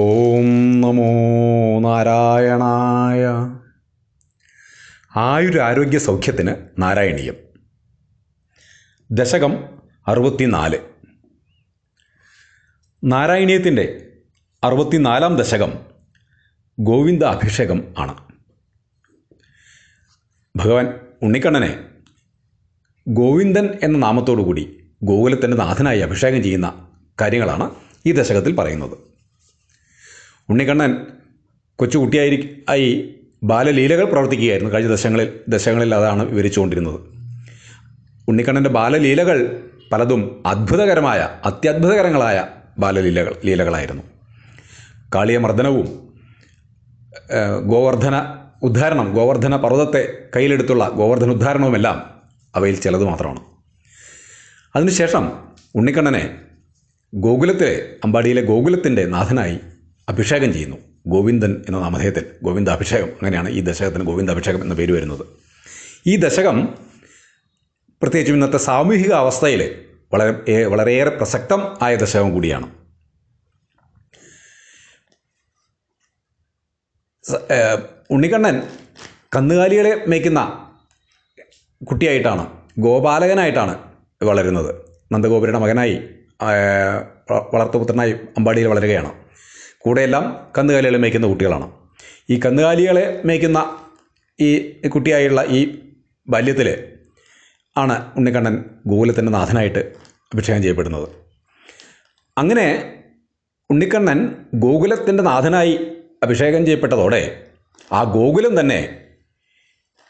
ഓം നമോ നാരായണായ. ആയുരാരോഗ്യ സൗഖ്യത്തിന് നാരായണീയം. ദശകം 64. നാരായണീയത്തിൻ്റെ 64-ാം ദശകം ഗോവിന്ദ അഭിഷേകം ആണ്. ഭഗവാൻ ഉണ്ണിക്കണ്ണനെ ഗോവിന്ദൻ എന്ന നാമത്തോടുകൂടി ഗോകുലത്തിൻ്റെ നാഥനായി അഭിഷേകം ചെയ്യുന്ന കാര്യങ്ങളാണ് ഈ ദശകത്തിൽ പറയുന്നത്. ഉണ്ണിക്കണ്ണൻ കൊച്ചുകുട്ടിയായി ബാലലീലകൾ പ്രവർത്തിക്കുകയായിരുന്നു. കഴിഞ്ഞ ദശകങ്ങളിൽ അതാണ് വിവരിച്ചുകൊണ്ടിരുന്നത്. ഉണ്ണിക്കണ്ണൻ്റെ ബാലലീലകൾ പലതും അത്യത്ഭുതകരങ്ങളായ ലീലകളായിരുന്നു. കാളിയമർദ്ദനവും ഗോവർദ്ധന പർവ്വതത്തെ കയ്യിലെടുത്തുള്ള ഗോവർദ്ധന ഉദ്ധാരണവുമെല്ലാം അവയിൽ ചിലത് മാത്രമാണ്. അതിനുശേഷം ഉണ്ണിക്കണ്ണനെ അമ്പാടിയിലെ ഗോകുലത്തിൻ്റെ നാഥനായി അഭിഷേകം ചെയ്യുന്നു. ഗോവിന്ദൻ എന്ന നാമധേയത്തിൽ ഗോവിന്ദാഭിഷേകം, അങ്ങനെയാണ് ഈ ദശകത്തിന് ഗോവിന്ദാഭിഷേകം എന്ന പേര് വരുന്നത്. ഈ ദശകം പ്രത്യേകിച്ചും ഇന്നത്തെ സാമൂഹിക അവസ്ഥയിൽ വളരെയേറെ പ്രസക്തം ആയ ദശകം കൂടിയാണ്. ഉണ്ണിക്കണ്ണൻ കന്നുകാലികളെ മേയ്ക്കുന്ന കുട്ടിയായിട്ടാണ്, ഗോപാലകനായിട്ടാണ് വളരുന്നത്. നന്ദഗോപുരയുടെ മകനായി, വളർത്തുപുത്രനായി അമ്പാടിയിൽ വളരുകയാണ്. കൂടെയെല്ലാം കന്നുകാലികളെ മേയ്ക്കുന്ന കുട്ടികളാണ്. ഈ കന്നുകാലികളെ മേയ്ക്കുന്ന ഈ കുട്ടിയായുള്ള ഈ ബാല്യത്തിൽ ആണ് ഉണ്ണിക്കണ്ണൻ ഗോകുലത്തിൻ്റെ നാഥനായിട്ട് അഭിഷേകം ചെയ്യപ്പെടുന്നത്. അങ്ങനെ ഉണ്ണിക്കണ്ണൻ ഗോകുലത്തിൻ്റെ നാഥനായി അഭിഷേകം ചെയ്യപ്പെട്ടതോടെ ആ ഗോകുലം തന്നെ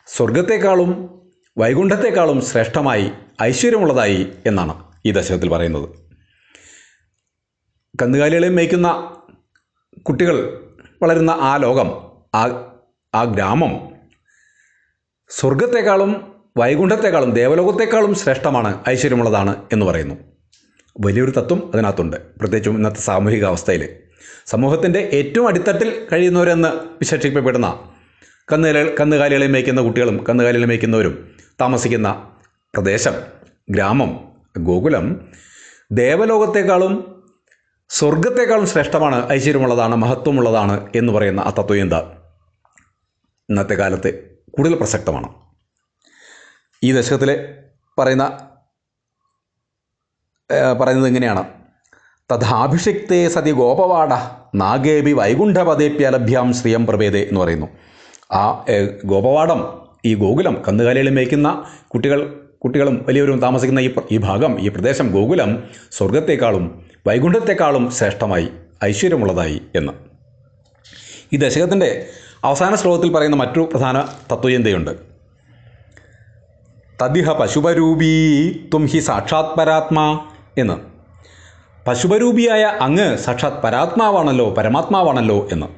സ്വർഗത്തെക്കാളും വൈകുണ്ഠത്തെക്കാളും ശ്രേഷ്ഠമായി ഐശ്വര്യമുള്ളതായി എന്നാണ് ഈ ദശകത്തിൽ പറയുന്നത്. കന്നുകാലികളെ മേയ്ക്കുന്ന കുട്ടികൾ വളരുന്ന ആ ലോകം, ആ ഗ്രാമം സ്വർഗത്തെക്കാളും വൈകുണ്ഠത്തെക്കാളും ദേവലോകത്തെക്കാളും ശ്രേഷ്ഠമാണ്, ഐശ്വര്യമുള്ളതാണ് എന്ന് പറയുന്നു. വലിയൊരു തത്വം അതിനകത്തുണ്ട്. പ്രത്യേകിച്ചും ഇന്നത്തെ സാമൂഹിക അവസ്ഥയിൽ സമൂഹത്തിൻ്റെ ഏറ്റവും അടിത്തട്ടിൽ കഴിയുന്നവരെന്ന് വിശേഷിക്കപ്പെടുന്ന കന്നുകാലികളെ മേയ്ക്കുന്ന കുട്ടികളും കന്നുകാലികളെ മേയ്ക്കുന്നവരും താമസിക്കുന്ന പ്രദേശം, ഗ്രാമം, ഗോകുലം ദേവലോകത്തെക്കാളും സ്വർഗത്തെക്കാളും ശ്രേഷ്ഠമാണ്, ഐശ്വര്യമുള്ളതാണ്, മഹത്വമുള്ളതാണ് എന്ന് പറയുന്ന ആ തത്വചിന്ത ഇന്നത്തെ കാലത്ത് കൂടുതൽ പ്രസക്തമാണ്. ഈ ദശകത്തിൽ പറയുന്നത് ഇങ്ങനെയാണ്: തഥാഭിഷിക്തേ സതി ഗോപവാട നാഗേബി വൈകുണ്ഠപദേപ്യലഭ്യാം ശ്രിയം പ്രഭേദേ എന്ന് പറയുന്നു. ആ ഗോപവാടം, ഈ ഗോകുലം, കന്നുകാലികളെ മേയ്ക്കുന്ന കുട്ടികളും വലിയവരും താമസിക്കുന്ന ഈ ഭാഗം, ഈ പ്രദേശം, ഗോകുലം സ്വർഗത്തെക്കാളും വൈകുണ്ഠത്തെക്കാളും ശ്രേഷ്ഠമായി ഐശ്വര്യമുള്ളതായി എന്ന്. ഈ ദശകത്തിൻ്റെ അവസാന ശ്ലോകത്തിൽ പറയുന്ന മറ്റൊരു പ്രധാന തത്വചിന്തയുണ്ട്. തദിഹ പശുപരൂപീ ത്വം ഹി സാക്ഷാത് പരാത്മാ എന്ന്. പശുപരൂപിയായ അങ്ങ് സാക്ഷാത് പരമാത്മാവാണല്ലോ എന്ന്.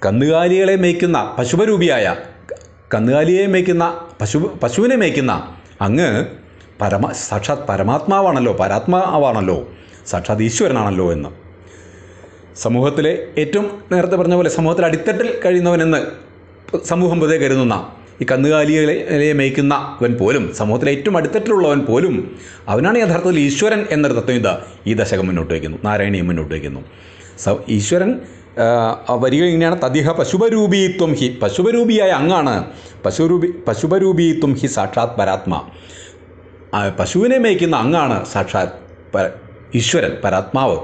കന്നുകാലികളെ മേയ്ക്കുന്ന പശുവിനെ മേയ്ക്കുന്ന അങ്ങ് സാക്ഷാത് പരാത്മാവാണല്ലോ, സാക്ഷാത് ഈശ്വരനാണല്ലോ എന്ന്. സമൂഹത്തിലെ ഏറ്റവും നേരത്തെ പറഞ്ഞ പോലെ സമൂഹത്തിൽ അടിത്തട്ടിൽ കഴിയുന്നവനെന്ന് സമൂഹം പൊതുവെ കരുതുന്ന ഈ കന്നുകാലികളെ മേയ്ക്കുന്നവൻ പോലും, സമൂഹത്തിലെ ഏറ്റവും അടിത്തട്ടിലുള്ളവൻ പോലും അവനാണ് യഥാർത്ഥത്തിൽ ഈശ്വരൻ എന്നൊരു തത്വം ഈ ദശകം മുന്നോട്ട് വയ്ക്കുന്നു, നാരായണീയം മുന്നോട്ട് വയ്ക്കുന്നു. ഈശ്വരൻ വരിക ഇങ്ങനെയാണ്: തദിഹ പശുപരൂപീത്വം ഹി, പശുപരൂപിയായ അങ്ങാണ്, പശുപരൂപീത്വം ഹി സാക്ഷാത് പരാത്മാ, പശുവിനെ മേയ്ക്കുന്ന അങ്ങാണ് സാക്ഷാത് ഈശ്വരൻ,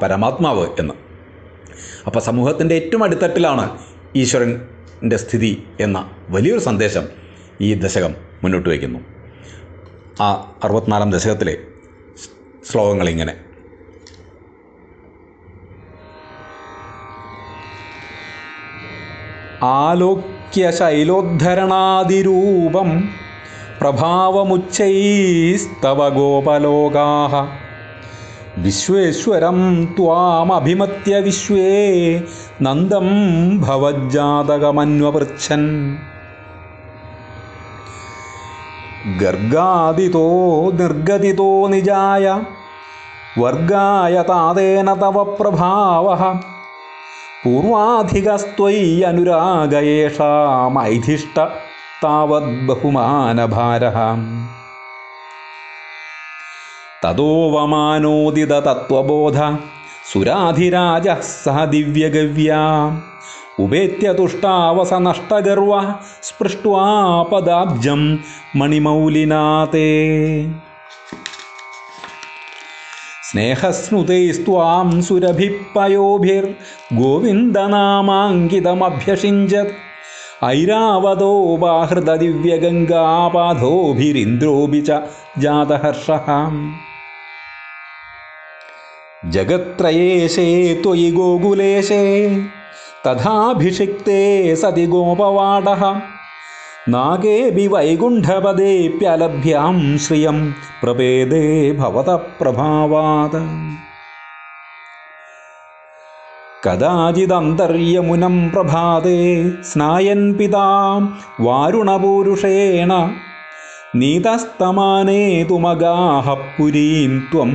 പരമാത്മാവ് എന്ന്. അപ്പോൾ സമൂഹത്തിൻ്റെ ഏറ്റവും അടിത്തട്ടിലാണ് ഈശ്വരൻ്റെ സ്ഥിതി എന്ന വലിയൊരു സന്ദേശം ഈ ദശകം മുന്നോട്ട് വയ്ക്കുന്നു. ആ 64-ാം ദശകത്തിലെ ശ്ലോകങ്ങൾ ഇങ്ങനെ: ആലോക്യ ശൈലോദ്ധരണാദിരൂപം പ്രഭാവമുച്ചൈസ്തവ ഗോപലോകാഃ വിശ്വേശ്വരം ത്വാമഭിമത്യ വിശ്വേ നന്ദം ഭവജ്ജാതകമന്വപൃച്ഛൻ ഗർഗാദിതോ നിർഗതിതോ നിജായ വർഗായ താതേന തവ പ്രഭാവഃ പൂർവാധികസ്ത്വയ്യനുരാഗയേഷാമൈധിഷ്ട താവത് ബഹുമാനഭാരഃ തതോവമാനോദിത തത്വബോധ സുരാധിരാജ സഹ ദിവ്യഗവ്യാ ഉപേത്യ തുഷ്ടാവസ നഷ്ടഗർവ സ്പൃഷ്ട്വാ പദാബ്ജം മണിമൗലിനാതേ സ്നേഹസ്നുതൈസ്ത്വാം സുരഭിപ്പയോഭിർ ഗോവിന്ദനാമാങ്കിതമഭ്യഷിഞ്ചത് ഐരാവതോ ബാഹൃത ദിവ്യഗംഗാപാധോഭിരിന്ദ്രോപി ച ജാതഹർഷഃ ജഗത്രയേശേ ത്വയി ഗോകുലേശേ തഥാഭിഷിക്തേ സതി ഗോപവാടഃ നാഗേപി വൈകുണ്ഠപദേപ്യലഭ്യാം ശ്രിയം പ്രപേദേ ഭവതഃ പ്രഭാവാത് കദാചിദന്തർയമുനം പ്രഭാതേ സ്നായൻ പിതാ വാരുണപൂരുഷേണ നീതസ്തമാനേതുമഗാഹ പുരീം ത്വം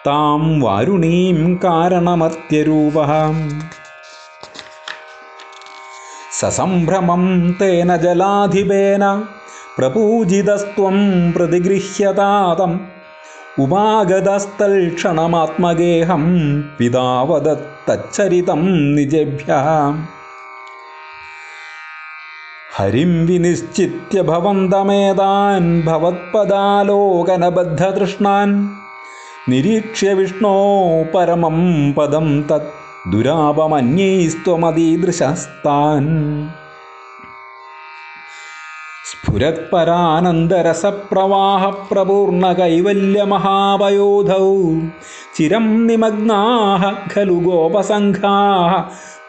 താം വാരുണീം കാരണമർത്യരൂപഃ സസംഭ്രമം തേന ജലാധിപേന പ്രപൂജിതസ്ത്വം പ്രതിഗൃഹ്യതാതം ഉപാഗതസ്തൽക്ഷണമാത്മഗേഹം പിതാവദത്തച്ചരിതം നിജേഭ്യഃ ഹരിം വിനിശ്ചിത്യ ഭവന്തമേതാൻ ഭവത്പദാലോകനബദ്ധതൃഷ്ണാൻ നിരീക്ഷ്യ വിഷ്ണോ പരമം പദം തത് ദുരാപമന്യൈസ്ത്വമതീദൃശസ്താൻ സ്ഫുരത്പരാനന്ദരസപ്രവാഹ പ്രപൂർണ കൈവല്യമഹാപയോധൗ ചിരം നിമഗ്നാഃ ഖലു ഗോപസംഘാഃ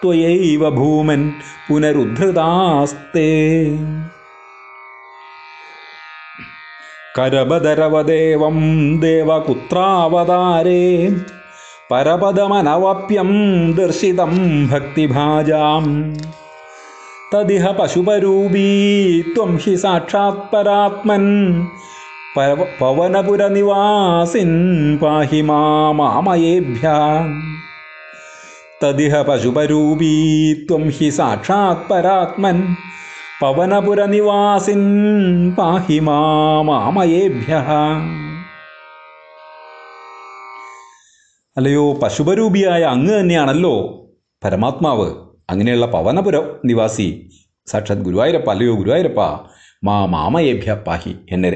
ത്വയൈവ ഭൂമൻ പുനരുദ്ധൃതാസ്തേ കരബദരവദേവം ദേവകുത്രാവതാരേ പരപദമനവാപ്യം ദർശിതം ഭക്തിഭാജാം തദിഹ പശുപരൂപീ ത്വം ഹി സാക്ഷാത് പരാത്മൻ പവനപുരനിവാസിൻ പാഹി മാമയേഭ്യഃ തദിഹ പശുപരൂപീ ത്വം ഹി സാക്ഷാത് പരാത്മൻ പവനപുരനിവാസിൻ പാഹി മാമയേഭ്യഃ. അല്ലയോ പശുപരൂപിയായ അങ്ങ് തന്നെയാണല്ലോ പരമാത്മാവ്. അങ്ങനെയുള്ള പവനപുര നിവാസി സാക്ഷാത് ഗുരുവായൂരപ്പ. അല്ലയോ ഗുരുവായൂരപ്പ, മാമയേഭ്യ പാഹി, എന്നെ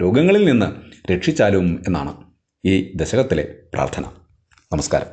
രോഗങ്ങളിൽ നിന്ന് രക്ഷിച്ചാലും എന്നാണ് ഈ ദശകത്തിലെ പ്രാർത്ഥന. നമസ്കാരം.